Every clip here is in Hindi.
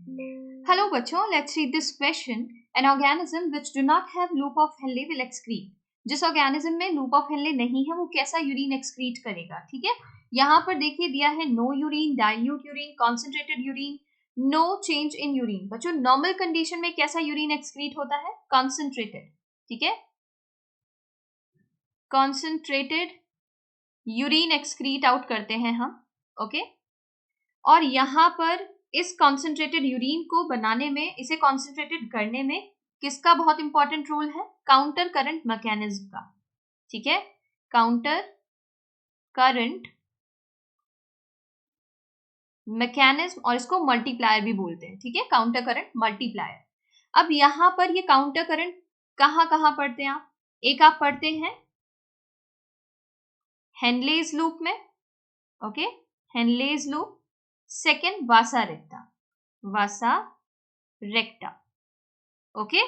Hello बच्चों, let's read this question. An organism which do not have loop of Henle will excrete. जिस ऑर्गेनिज्म में लूप ऑफ हेनले नहीं है वो कैसा यूरिन एक्सक्रीट करेगा, ठीक है। यहाँ पर देखिए दिया है no urine, dilute urine, concentrated urine, no change in urine. बच्चों नॉर्मल कंडीशन में कैसा यूरिन एक्सक्रीट होता है? कॉन्सेंट्रेटेड, ठीक है। कॉन्सेंट्रेटेड यूरिन एक्सक्रीट आउट करते हैं हम, ओके। और यहाँ पर इस कॉन्सेंट्रेटेड यूरिन को बनाने में, इसे कॉन्सेंट्रेटेड करने में किसका बहुत इंपॉर्टेंट रोल है? काउंटर करंट मैकेनिज्म का, ठीक है। काउंटर करंट मैकेनिज्म, और इसको मल्टीप्लायर भी बोलते हैं, ठीक है। Counter current multiplier. अब यहां पर ये काउंटर करंट कहां कहां पढ़ते हैं आप? एक आप पढ़ते हैं हेनलेज लूप में, ओके, हेनलेज लूप। सेकेंड वासा रेक्टा, वासा रेक्टा, ओके।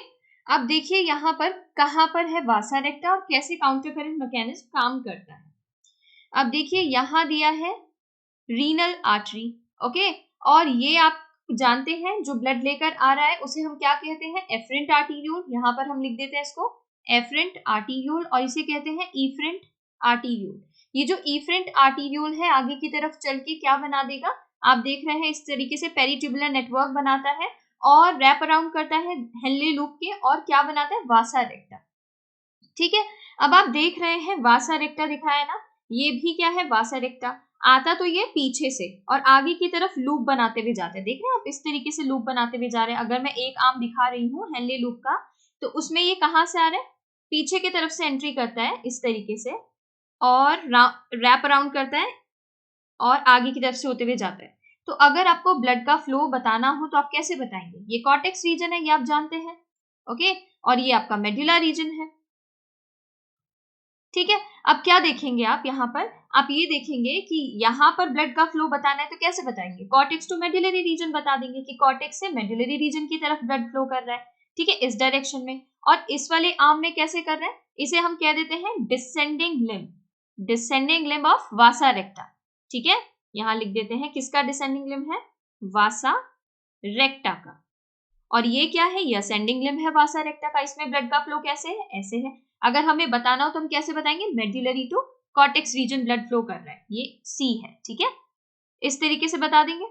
अब देखिए यहां पर कहां पर है वासा रेक्टा और कैसे काउंटर करंट मैकेनिज्म काम करता है। अब देखिए यहां दिया है रीनल आर्टरी, ओके। और ये आप जानते हैं जो ब्लड लेकर आ रहा है उसे हम क्या कहते हैं? Afferent arteriole. यहां पर हम लिख देते हैं इसको एफरेंट आर्टीरियोल, और इसे कहते हैं इफरेंट आर्टीरियोल। ये जो इफरेंट आर्टीरियोल है आगे की तरफ चल के क्या बना देगा? आप देख रहे हैं इस तरीके से पेरिट्यूबुलर नेटवर्क बनाता है और रैप अराउंड करता है हेनले लूप के, और क्या बनाता है? वासा रेक्टा, ठीक है। अब आप देख रहे हैं वासा रेक्टा दिखाया ना, ये भी क्या है? वासा रेक्टा। आता तो ये पीछे से और आगे की तरफ लूप बनाते हुए जाते हैं। देख रहे हैं आप इस तरीके से लूप बनाते हुए जा रहे हैं। अगर मैं एक आर्म दिखा रही हूँ हेनले लूप का, तो उसमें ये कहाँ से आ रहा है? पीछे की तरफ से एंट्री करता है इस तरीके से और रैप अराउंड करता है और आगे की तरफ से होते हुए जाता है। तो अगर आपको ब्लड का फ्लो बताना हो तो आप कैसे बताएंगे? ये कॉर्टेक्स रीजन है, ये आप जानते हैं, ओके। और ये आपका मेडुला रीजन है, ठीक है। अब क्या देखेंगे आप यहाँ पर? आप ये देखेंगे कि यहाँ पर ब्लड का फ्लो बताना है तो कैसे बताएंगे? कॉर्टेक्स टू मेडुलरी रीजन बता देंगे कि कॉर्टेक्स से मेडुलरी रीजन की तरफ ब्लड फ्लो कर रहा है, ठीक है, इस डायरेक्शन में। और इस वाले आर्म में कैसे कर रहे हैं? इसे हम कह देते हैं descending limb, descending limb of वासा रेक्टा, ठीक है। यहाँ लिख देते हैं किसका डिसेंडिंग लिम्ब है? वासा रेक्टा का। और ये क्या है? ये असेंडिंग लिम्ब है वासा रेक्टा का। इसमें ब्लड का फ्लो कैसे है? ऐसे है। अगर हमें बताना हो तो हम कैसे बताएंगे? Medullary to cortex region blood flow कर रहा है, ये सी है, ठीक है। इस तरीके से बता देंगे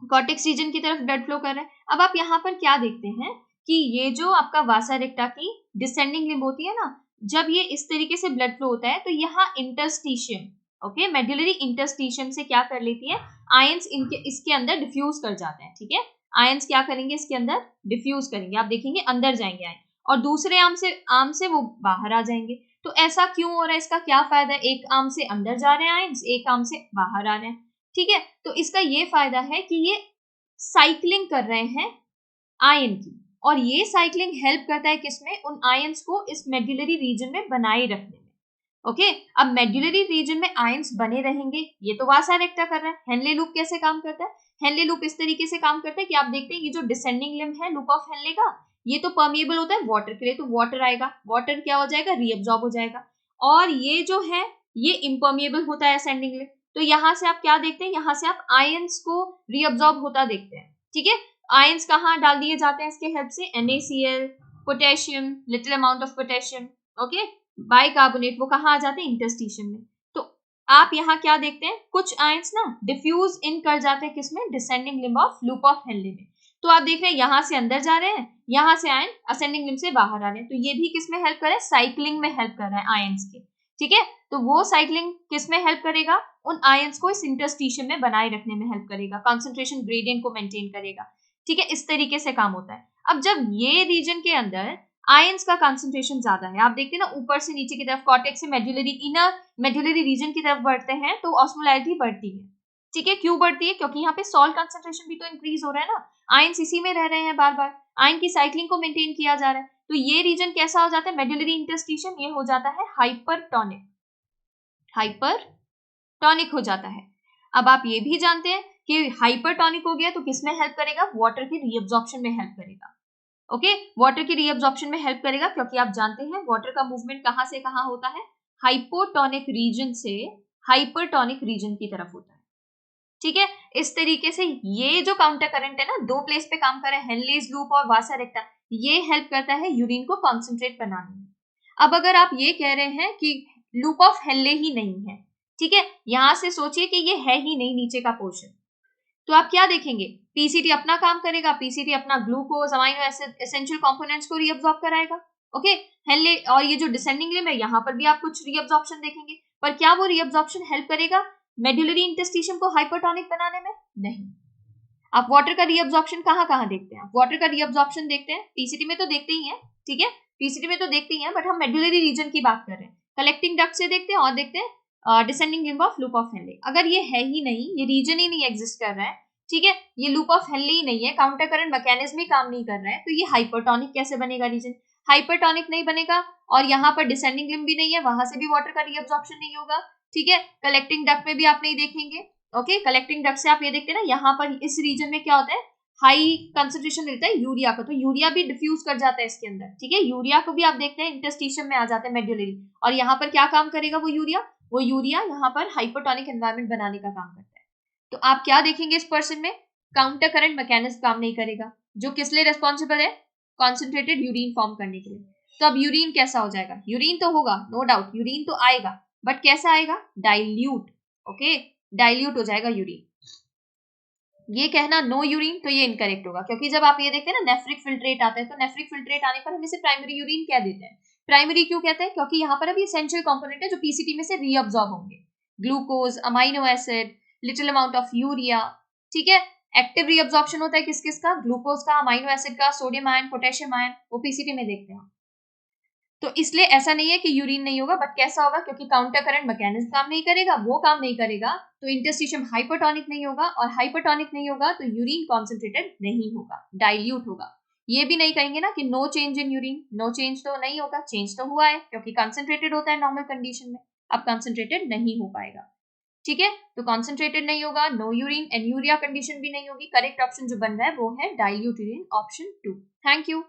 कॉर्टेक्स रीजन की तरफ ब्लड फ्लो कर रहा है। अब आप यहाँ पर क्या देखते हैं कि ये जो आपका वासा रेक्टा की डिसेंडिंग लिम्ब होती है ना, जब ये इस तरीके से ब्लड फ्लो होता है तो यहाँ इंटरस्टिशियम, ओके, मेडुलरी इंटरस्टिशियम से क्या कर लेती है? आयंस इनके इसके अंदर डिफ्यूज कर जाते हैं, ठीक है। आयंस क्या करेंगे? इसके अंदर डिफ्यूज करेंगे, आप देखेंगे अंदर जाएंगे आयन, और दूसरे आर्म से वो बाहर आ जाएंगे। तो ऐसा क्यों हो रहा है? इसका क्या फायदा है? एक आर्म से अंदर जा रहे हैं आयंस, एक आर्म से बाहर आ रहे हैं, ठीक है। तो इसका ये फायदा है कि ये साइक्लिंग कर रहे हैं आयन की, और ये साइक्लिंग हेल्प करता है किसमें? उन आयंस को इस मेडुलरी रीजन में बनाए रखने में, ओके। अब मेडुलरी रीजन में आयंस बने रहेंगे, ये तो वासा रेक्टा कर रहा है। हेनले लूप कैसे काम करता है? हेनले लूप इस तरीके से काम करता है कि आप देखते हैं ये जो डिसेंडिंग लिम्ब है लूप ऑफ हेनले का, ये तो परमिएबल होता है वाटर के लिए, तो वाटर आएगा, वाटर क्या हो जाएगा? रीअब्सॉर्ब हो जाएगा। और ये जो है ये इम्पर्मिएबल होता है असेंडिंग लिम्ब, तो यहां से आप क्या देखते हैं? यहां से आप आयंस को रीअब्सॉर्ब होता देखते हैं, ठीक है। आयंस कहाँ डाल दिए जाते हैं इसके हेल्प से? NaCl, potassium, little amount of potassium, okay, bicarbonate, वो कहाँ आ जाते हैं? इंटरस्टिशियम में। तो आप यहाँ क्या देखते हैं? कुछ आयंस ना डिफ्यूज इन कर जाते हैं किसमें? Descending limb of loop of Henle में। तो आप देख रहे हैं यहाँ से अंदर जा रहे हैं, यहाँ से आयन असेंडिंग लिम्ब से बाहर आ रहे हैं, तो ये भी किसमें हेल्प कर रहा है? साइक्लिंग में हेल्प कर रहा है आयंस के, ठीक है। तो वो साइक्लिंग किसमें हेल्प करेगा? उन आयंस को इस इंटरस्टिशियम में बनाए रखने में हेल्प करेगा, कॉन्सेंट्रेशन ग्रेडियंट को मेंटेन करेगा, ठीक है। इस तरीके से काम होता है। अब जब ये रीजन के अंदर आयंस का कंसंट्रेशन ज्यादा है, आप देखते हैं ना ऊपर से नीचे की तरफ, कॉर्टेक्स से मेडुलरी, इनर मेडुलरी रीजन की तरफ बढ़ते हैं तो ऑस्मोलैरिटी बढ़ती है, ठीक है। क्यों बढ़ती है? क्योंकि यहाँ पे सॉल्ट कंसंट्रेशन भी तो इंक्रीज हो रहा है ना, आयंस इसी में रह रहे हैं बार बार, आयन की साइक्लिंग को मेंटेन किया जा रहा है। तो ये रीजन कैसा हो जाता है? मेडुलरी इंटरस्टिशियम, ये हो जाता है हाइपरटोनिक, हाइपरटोनिक हो जाता है। अब आप ये भी जानते हैं कि हाइपरटोनिक हो गया तो किसमें हेल्प करेगा? वाटर की रीअब्जॉर्प्शन में हेल्प करेगा, ओके। वाटर की रीअब्जॉर्प्शन में हेल्प करेगा क्योंकि आप जानते हैं वाटर का मूवमेंट कहां से कहां होता है? हाइपोटोनिक रीजन से हाइपरटोनिक रीजन की तरफ होता है, ठीक है, इस तरीके से ये जो काउंटर करंट है ना, दो प्लेस पे काम कर रहा है, हेनलेज लूप और वासा रेक्टा, ये हेल्प करता है यूरिन को कॉन्सेंट्रेट बनाने में। अब अगर आप ये कह रहे हैं कि लूप ऑफ हेनले ही नहीं है, ठीक है, यहां से सोचिए कि ये है ही नहीं नीचे का पोर्शन, तो आप क्या देखेंगे, पीसीटी अपना काम करेगा, पीसीटी अपना glucose amino acid essential components को रीअब्सॉर्ब कराएगा। ओके, हेनले और ये जो डिसेंडिंग लिम्ब है यहाँ पर भी आप कुछ रीअब्सॉर्प्शन देखेंगे, पर क्या वो रीअब्सॉर्प्शन हेल्प करेगा मेडुलरी इंटेस्टिशियम को हाइपरटोनिक बनाने में? नहीं। आप वाटर का रीअब्सॉर्प्शन कहाँ कहाँ देखते हैं? आप वाटर का रीअब्सॉर्प्शन देखते हैं, पीसीटी में तो देखते ही हैं, ठीक है, पीसीटी में तो देखते ही हैं, बट हम मेडुलरी रीजन की बात कर रहे हैं, कलेक्टिंग डक्ट से देखते हैं और देखते हैं descending limb of loop of Henle. अगर ये है ही नहीं, ये रीजन ही नहीं एग्जिस्ट कर रहा है, ठीक है, ये लूप ऑफ हेनले ही नहीं है, काउंटर करंट मैकेनिज्म ही काम नहीं कर रहा है, तो ये हाइपरटोनिक कैसे बनेगा रीजन? हाइपरटोनिक नहीं बनेगा, और यहाँ पर डिसेंडिंग लिम्ब भी नहीं है, वहां से भी वाटर का रीअब्सॉर्प्शन नहीं होगा, ठीक है, कलेक्टिंग डक्ट में भी आप नहीं देखेंगे। ओके, कलेक्टिंग डक्ट से आप ये देखते हैं ना, यहाँ पर इस रीजन में क्या होता है, हाई कंसंट्रेशन मिलता है यूरिया का, तो यूरिया भी डिफ्यूज कर जाता है इसके अंदर, ठीक है, यूरिया को भी आप देखते हैं इंटरस्टिशियम में आ जाता है मेडुलरी, और यहाँ पर क्या काम करेगा वो यूरिया यहाँ पर हाइपरटोनिक एनवायरमेंट बनाने का काम करता है। तो आप क्या देखेंगे इस पर्सन में, काउंटर करंट मैकेनिज्म काम नहीं करेगा, जो किस लिए रेस्पॉन्सिबल है, कॉन्सेंट्रेटेड यूरिन फॉर्म करने के लिए। तो अब यूरिन कैसा हो जाएगा, यूरिन तो होगा नो डाउट, यूरिन तो आएगा, बट कैसा आएगा, डाइल्यूट। ओके, डाइल्यूट हो जाएगा यूरिन। ये कहना नो यूरिन तो ये इनकरेक्ट होगा, क्योंकि जब आप ये देखते हैं ना नेफ्रिक फिल्ट्रेट आता है, तो नेफ्रिक फिल्ट्रेट आने पर हम इसे प्राइमरी यूरिन कह देते हैं। प्राइमरी क्यों कहते हैं, क्योंकि यहाँ पर अभी एसेंशियल कंपोनेंट है जो पीसीटी में से रीअब्सॉर्ब होंगे, glucose amino acid little amount of urea, ठीक है, एक्टिव रीअब्सॉर्प्शन होता है किस किस का, ग्लूकोज का, अमाइनो एसिड का, सोडियम आयन, पोटेशियम आयन, वो पीसीटी में देखते हैं। तो इसलिए ऐसा नहीं है कि यूरिन नहीं होगा, बट कैसा होगा, क्योंकि काउंटर करंट मैकेनिज्म काम नहीं करेगा, वो काम नहीं करेगा, तो इंटरस्टिशियम हाइपरटोनिक नहीं होगा, और हाइपरटोनिक नहीं होगा तो यूरिन कॉन्सेंट्रेटेड नहीं होगा, डाइल्यूट होगा। ये भी नहीं कहेंगे ना कि no change in urine, no change तो नहीं होगा, चेंज तो हुआ है, क्योंकि कॉन्सेंट्रेटेड होता है नॉर्मल कंडीशन में, अब कॉन्सेंट्रेटेड नहीं हो पाएगा, ठीक है, तो कॉन्सेंट्रेटेड नहीं होगा, no urine and urea condition भी नहीं होगी, करेक्ट ऑप्शन जो बन रहा है वो है dilute urine, option 2। Thank you.